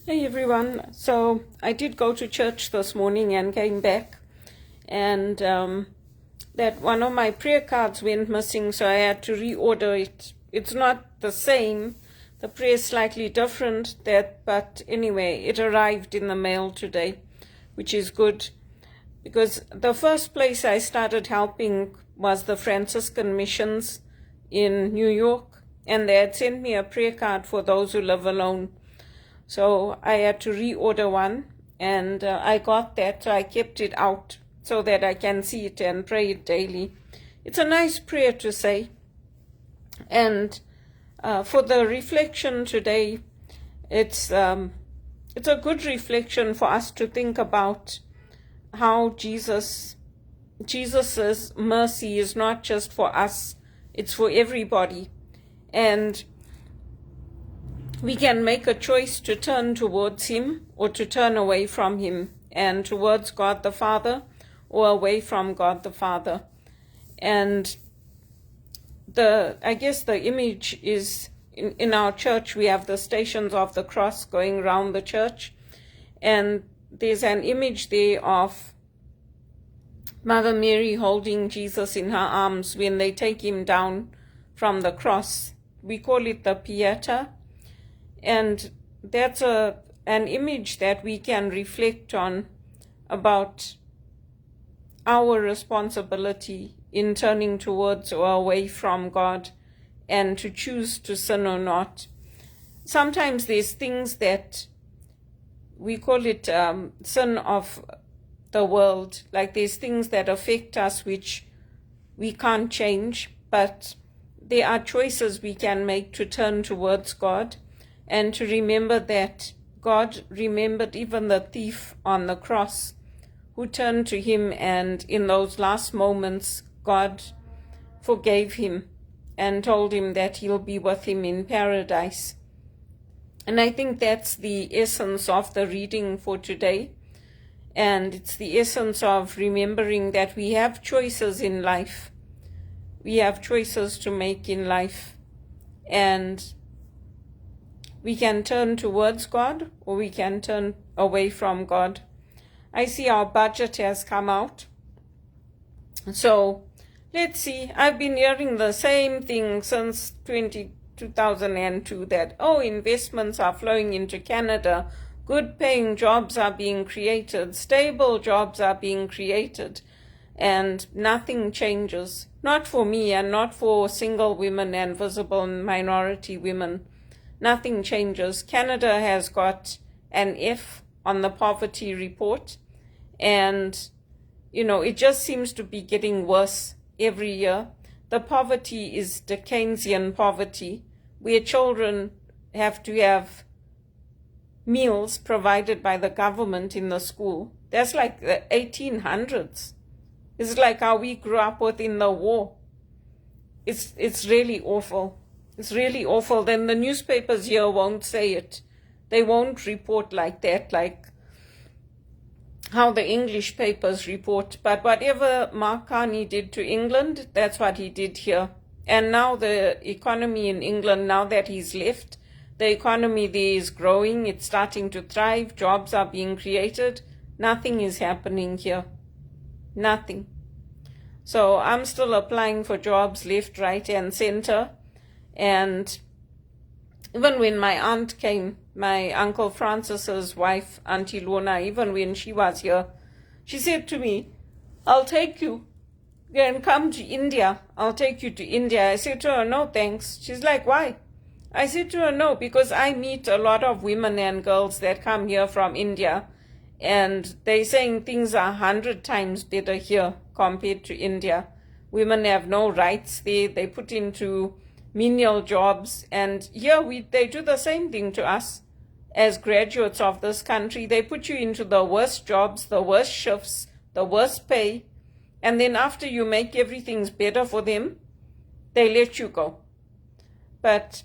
Hey everyone. So I did go to church this morning and came back, and that one of my prayer cards went missing, so I had to reorder it. It's not the same. The prayer is slightly different, but anyway, it arrived in the mail today, which is good, because the first place I started helping was the Franciscan missions in New York, and they had sent me a prayer card for those who live alone. So I had to reorder one, and I got that, so I kept it out so that I can see it and pray it daily. It's a nice prayer to say. And for the reflection today, it's a good reflection for us to think about how Jesus's mercy is not just for us, it's for everybody. And we can make a choice to turn towards him or to turn away from him, and towards God the Father or away from God the Father. And I guess the image is in our church, we have the Stations of the Cross going around the church, and there's an image there of Mother Mary holding Jesus in her arms when they take him down from the cross. We call it the Pieta. And that's an image that we can reflect on about our responsibility in turning towards or away from God, and to choose to sin or not. Sometimes there's things that we call it sin of the world, like there's things that affect us which we can't change, but there are choices we can make to turn towards God. And to remember that God remembered even the thief on the cross who turned to him, and in those last moments, God forgave him and told him that he'll be with him in paradise. And I think that's the essence of the reading for today. And it's the essence of remembering that we have choices in life. We have choices to make in life. And we can turn towards God or we can turn away from God. I see our budget has come out. So let's see. I've been hearing the same thing since 2002 that, investments are flowing into Canada. Good paying jobs are being created. Stable jobs are being created. And nothing changes. Not for me and not for single women and visible minority women. Nothing changes. Canada has got an F on the poverty report, and it just seems to be getting worse every year. The poverty is Dickensian poverty, where children have to have meals provided by the government in the school. That's like the 1800s. It's like how we grew up with in the war. It's really awful. It's really awful. Then the newspapers here won't say it. They won't report like that, like how the English papers report. But whatever Mark Carney did to England, that's what he did here. And now the economy in England, now that he's left, the economy there is growing. It's starting to thrive. Jobs are being created. Nothing is happening here. Nothing. So I'm still applying for jobs left, right, and center. And even when my aunt came, my Uncle Francis's wife, Auntie Lorna, even when she was here, she said to me, I'll take you and come to India. I'll take you to India. I said to her, no, thanks. She's like, why? I said to her, no, because I meet a lot of women and girls that come here from India, and they're saying things are 100 times better here compared to India. Women have no rights there. They put into menial jobs, and here they do the same thing to us as graduates of this country. They put you into the worst jobs, the worst shifts, the worst pay, and then after you make everything's better for them, they let you go. But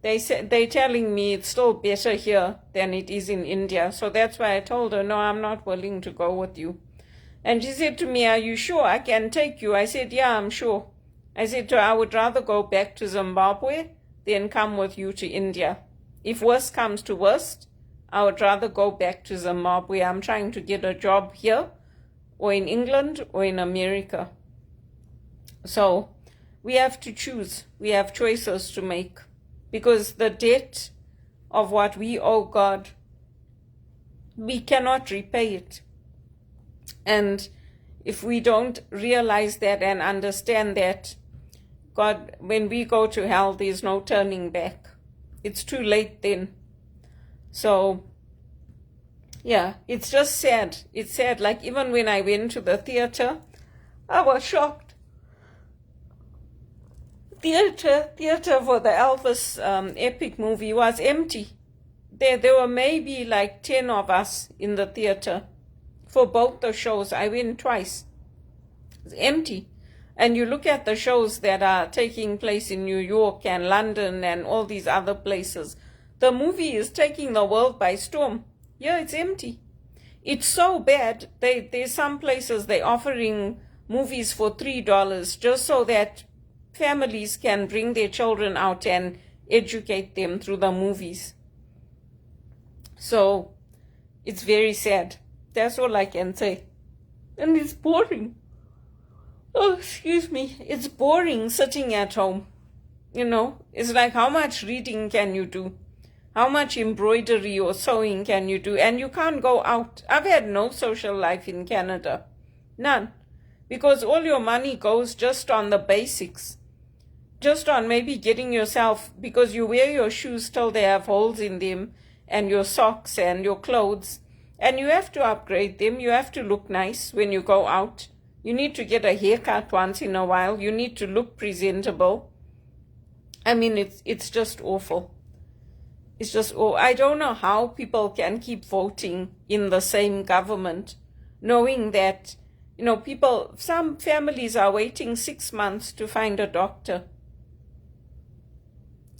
they're telling me it's still better here than it is in India. So that's why I told her, no, I'm not willing to go with you. And she said to me, are you sure I can take you? I said, yeah, I'm sure. I said to her, I would rather go back to Zimbabwe than come with you to India. If worst comes to worst, I would rather go back to Zimbabwe. I'm trying to get a job here, or in England, or in America. So we have to choose. We have choices to make, because the debt of what we owe God, we cannot repay it. And if we don't realize that and understand that, God, when we go to hell, there's no turning back. It's too late then. So, yeah, it's just sad. It's sad. Like, even when I went to the theater, I was shocked. Theater for the Elvis epic movie was empty. There were maybe like 10 of us in the theater for both the shows. I went twice. It's empty. And you look at the shows that are taking place in New York and London and all these other places. The movie is taking the world by storm. Yeah, it's empty. It's so bad. There's some places they're offering movies for $3 just so that families can bring their children out and educate them through the movies. So it's very sad. That's all I can say. And it's boring. Oh, excuse me. It's boring sitting at home. You know, it's like, how much reading can you do? How much embroidery or sewing can you do? And you can't go out. I've had no social life in Canada. None. Because all your money goes just on the basics. Just on maybe getting yourself, because you wear your shoes till they have holes in them, and your socks and your clothes, and you have to upgrade them. You have to look nice when you go out. You need to get a haircut once in a while. You need to look presentable. I mean, it's just awful. It's just, I don't know how people can keep voting in the same government, knowing that, you know, some families are waiting 6 months to find a doctor.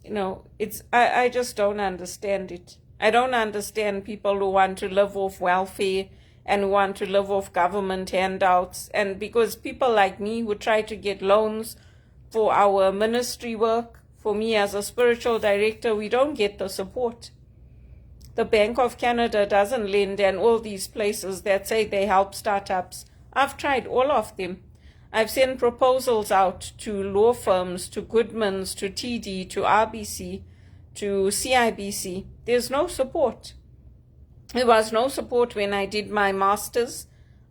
You know, I just don't understand it. I don't understand people who want to live off welfare and who want to live off government handouts. And because people like me who try to get loans for our ministry work, for me as a spiritual director, we don't get the support. The Bank of Canada doesn't lend, and all these places that say they help startups. I've tried all of them. I've sent proposals out to law firms, to Goodmans, to TD, to RBC, to CIBC. There's no support. There was no support when I did my master's.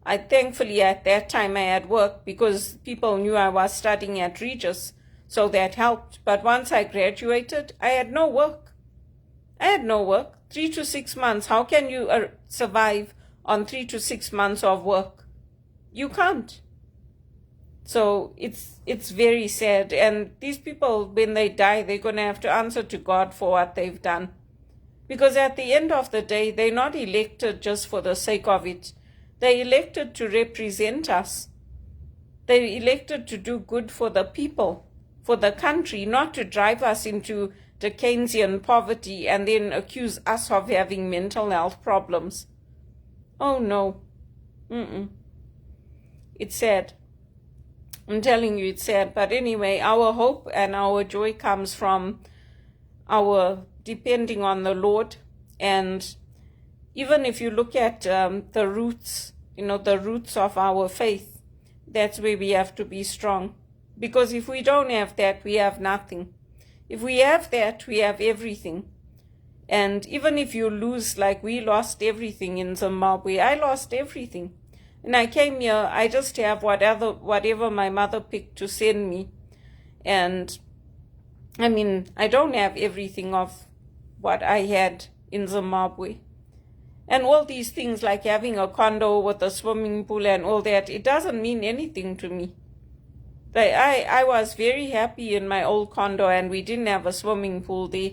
Thankfully at that time I had work because people knew I was studying at Regis, so that helped. But once I graduated, I had no work. 3 to 6 months. How can you survive on 3 to 6 months of work? You can't. So it's very sad. And these people, when they die, they're going to have to answer to God for what they've done. Because at the end of the day, they're not elected just for the sake of it. They're elected to represent us. They're elected to do good for the people, for the country, not to drive us into Dickensian poverty and then accuse us of having mental health problems. Oh no. It's sad. I'm telling you, it's sad. But anyway, our hope and our joy comes from our depending on the Lord. And even if you look at the roots, the roots of our faith, that's where we have to be strong. Because if we don't have that, we have nothing. If we have that, we have everything. And even if you lose, like we lost everything in Zimbabwe, I lost everything. And I came here, I just have whatever my mother picked to send me. And I mean, I don't have everything of what I had in Zimbabwe. And all these things like having a condo with a swimming pool and all that, it doesn't mean anything to me. I was very happy in my old condo and we didn't have a swimming pool there.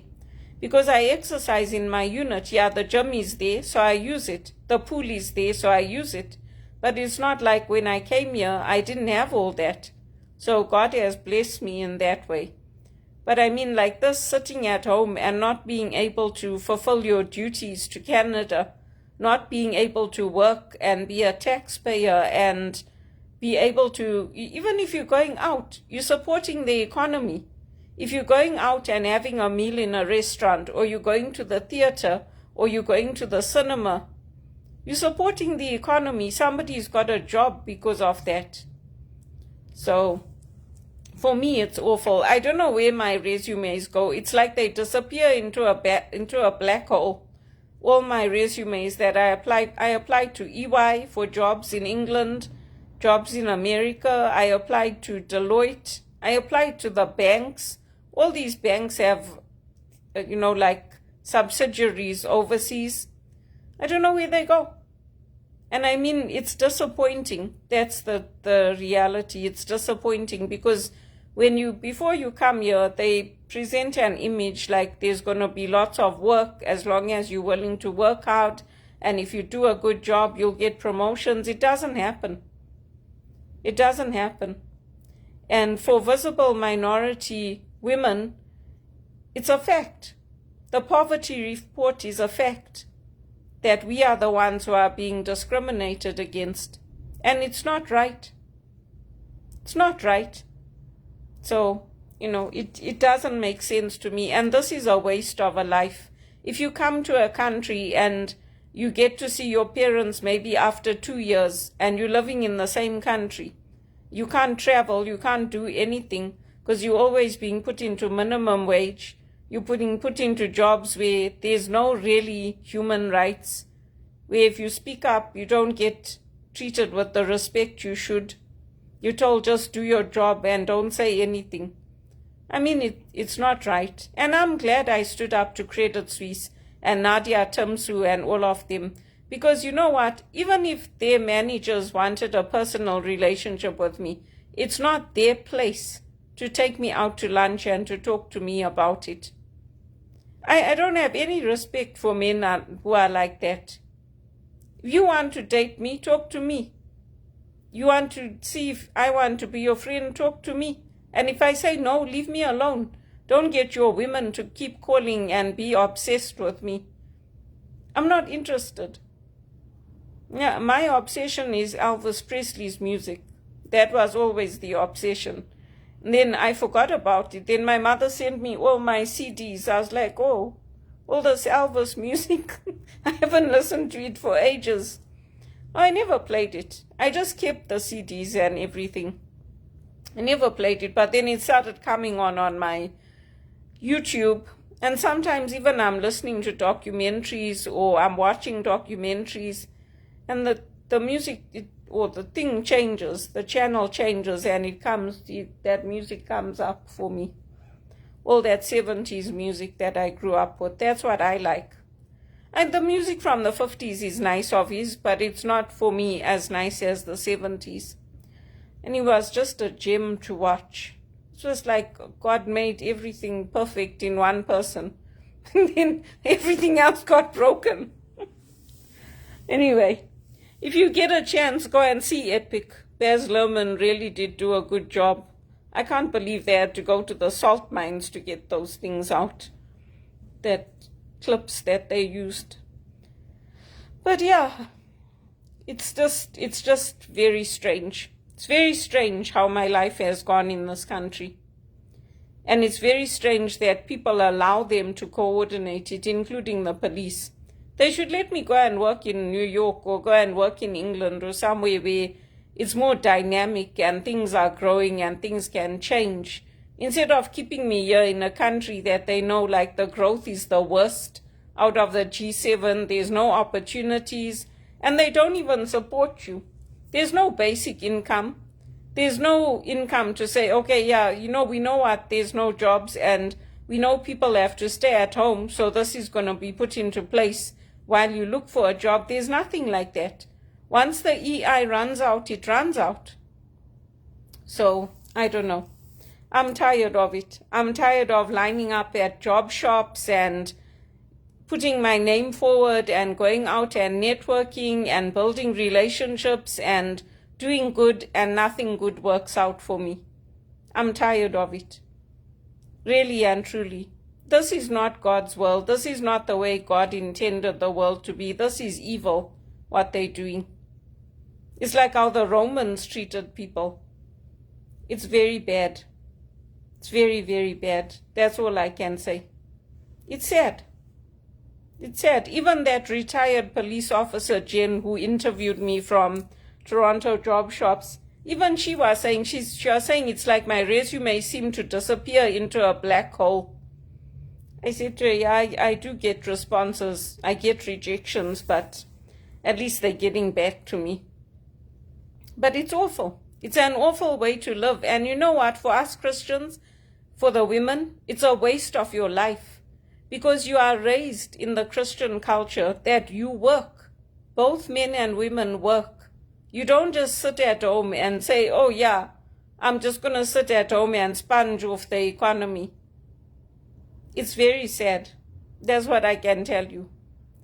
Because I exercise in my unit. Yeah, the gym is there, so I use it. The pool is there, so I use it. But it's not like when I came here, I didn't have all that. So God has blessed me in that way. But I mean, like this, sitting at home and not being able to fulfill your duties to Canada, not being able to work and be a taxpayer and be able to, even if you're going out, you're supporting the economy. If you're going out and having a meal in a restaurant, or you're going to the theater, or you're going to the cinema. You're supporting the economy. Somebody's got a job because of that. So for me, it's awful. I don't know where my resumes go. It's like they disappear into a black hole. All my resumes that I applied to EY for jobs in England, jobs in America. I applied to Deloitte. I applied to the banks. All these banks have, like subsidiaries overseas. I don't know where they go. And I mean, it's disappointing. That's the reality. It's disappointing because before you come here, they present an image like there's going to be lots of work as long as you're willing to work hard. And if you do a good job, you'll get promotions. It doesn't happen. It doesn't happen. And for visible minority women, it's a fact. The poverty report is a fact that we are the ones who are being discriminated against. And it's not right. It's not right. So, it doesn't make sense to me. And this is a waste of a life. If you come to a country and you get to see your parents maybe after 2 years and you're living in the same country, you can't travel, you can't do anything because you're always being put into minimum wage. You're put into jobs where there's no really human rights, where if you speak up, you don't get treated with the respect you should. You're told just do your job and don't say anything. I mean, it's not right. And I'm glad I stood up to Credit Suisse and Nadia Timsu and all of them. Because you know what? Even if their managers wanted a personal relationship with me, it's not their place to take me out to lunch and to talk to me about it. I don't have any respect for men who are like that. If you want to date me, talk to me. You want to see if I want to be your friend, talk to me. And if I say no, leave me alone. Don't get your women to keep calling and be obsessed with me. I'm not interested. Yeah, my obsession is Elvis Presley's music. That was always the obsession. And then I forgot about it. Then my mother sent me all my CDs. I was like, oh, all this Elvis music. I haven't listened to it for ages. I never played it. I just kept the CDs and everything. I never played it, but then it started coming on my YouTube. And sometimes even I'm listening to documentaries or I'm watching documentaries and the music, the thing changes, the channel changes and that music comes up for me. All that 70s music that I grew up with, that's what I like. And the music from the 50s is nice of his, but it's not for me as nice as the 70s. And he was just a gem to watch. It was like God made everything perfect in one person. And then everything else got broken. Anyway, if you get a chance, go and see Epic. Baz Luhrmann really did do a good job. I can't believe they had to go to the salt mines to get those things out. That clips that they used. But yeah, it's just very strange. It's very strange how my life has gone in this country. And it's very strange that people allow them to coordinate it, including the police. They should let me go and work in New York or go and work in England or somewhere where it's more dynamic and things are growing and things can change. Instead of keeping me here in a country that they know like the growth is the worst out of the G7, there's no opportunities, and they don't even support you. There's no basic income. There's no income to say, okay, yeah, we know what, there's no jobs and we know people have to stay at home, so this is going to be put into place while you look for a job. There's nothing like that. Once the EI runs out, it runs out. So, I don't know. I'm tired of it. I'm tired of lining up at job shops and putting my name forward and going out and networking and building relationships and doing good, and nothing good works out for me. I'm tired of it. Really and truly. This is not God's world. This is not the way God intended the world to be. This is evil, what they're doing. It's like how the Romans treated people. It's very bad. It's very, very bad. That's all I can say. It's sad. It's sad. Even that retired police officer, Jen, who interviewed me from Toronto Job Shops, even she was saying, she was saying it's like my resume seemed to disappear into a black hole. I said to her, yeah, I do get responses. I get rejections, but at least they're getting back to me. But it's awful. It's an awful way to live. And you know what? For us Christians, for the women, it's a waste of your life. Because you are raised in the Christian culture that you work. Both men and women work. You don't just sit at home and say, oh yeah, I'm just going to sit at home and sponge off the economy. It's very sad. That's what I can tell you.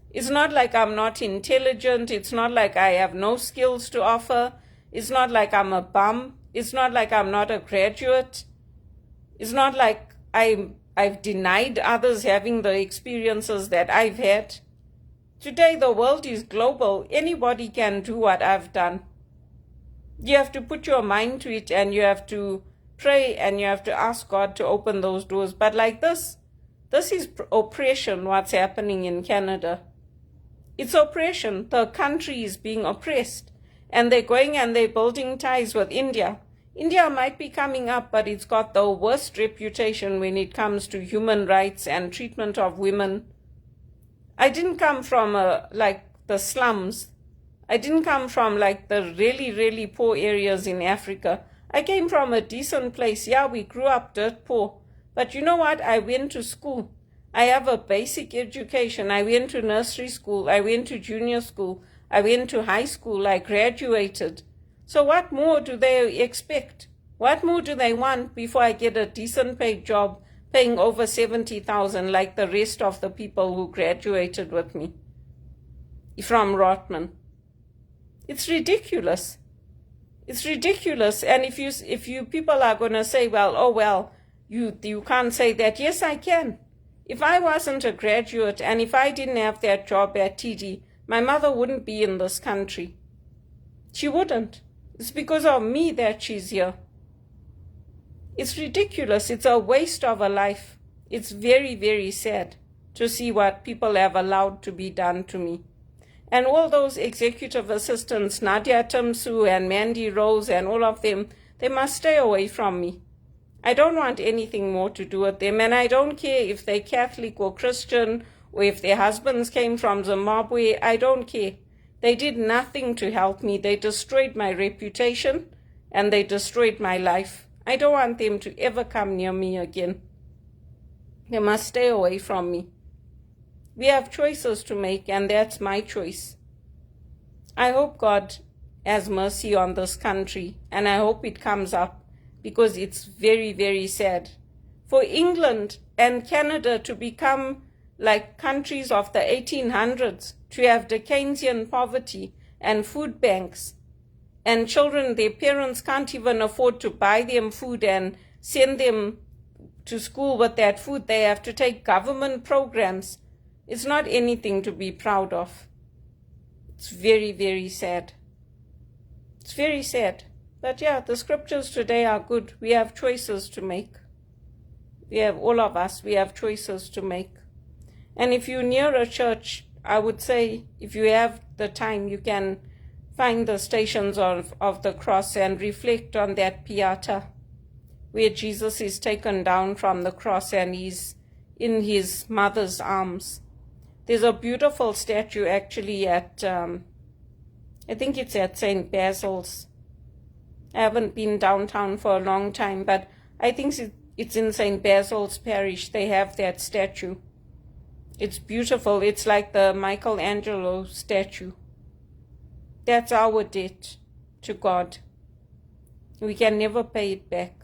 It's not like I'm not intelligent. It's not like I have no skills to offer. It's not like I'm a bum. It's not like I'm not a graduate. It's not like I've denied others having the experiences that I've had. Today the world is global. Anybody can do what I've done. You have to put your mind to it and you have to pray and you have to ask God to open those doors. But like this is oppression, what's happening in Canada. It's oppression. The country is being oppressed. And they're going and they're building ties with India. India might be coming up, but it's got the worst reputation when it comes to human rights and treatment of women. I didn't come from like the slums. I didn't come from like the really, really poor areas in Africa. I came from a decent place. Yeah, we grew up dirt poor. But you know what? I went to school. I have a basic education. I went to nursery school. I went to junior school. I went to high school. I graduated. So what more do they expect? What more do they want before I get a decent paid job paying over $70,000 like the rest of the people who graduated with me from Rotman? It's ridiculous. It's ridiculous. And if you people are going to say, well, oh well, you can't say that. Yes, I can. If I wasn't a graduate and if I didn't have that job at TD, my mother wouldn't be in this country. She wouldn't. It's because of me that she's here. It's ridiculous. It's a waste of a life. It's very, very sad to see what people have allowed to be done to me. And all those executive assistants, Nadia Timsu and Mandy Rose and all of them, they must stay away from me. I don't want anything more to do with them, and I don't care if they're Catholic or Christian or if their husbands came from Zimbabwe. I don't care. They did nothing to help me. They destroyed my reputation and they destroyed my life. I don't want them to ever come near me again. They must stay away from me. We have choices to make, and that's my choice. I hope God has mercy on this country, and I hope it comes up, because it's very, very sad. For England and Canada to become like countries of the 1800s, to have Dickensian poverty and food banks, and children, their parents can't even afford to buy them food and send them to school with that food. They have to take government programs. It's not anything to be proud of. It's very, very sad. It's very sad. But yeah, the scriptures today are good. We have choices to make. We have, all of us, we have choices to make. And if you're near a church, I would say if you have the time, you can find the Stations of the Cross and reflect on that pieta where Jesus is taken down from the cross and he's in his mother's arms. There's a beautiful statue actually at, I think it's at St. Basil's. I haven't been downtown for a long time, but I think it's in St. Basil's Parish. They have that statue. It's beautiful. It's like the Michelangelo statue. That's our debt to God. We can never pay it back.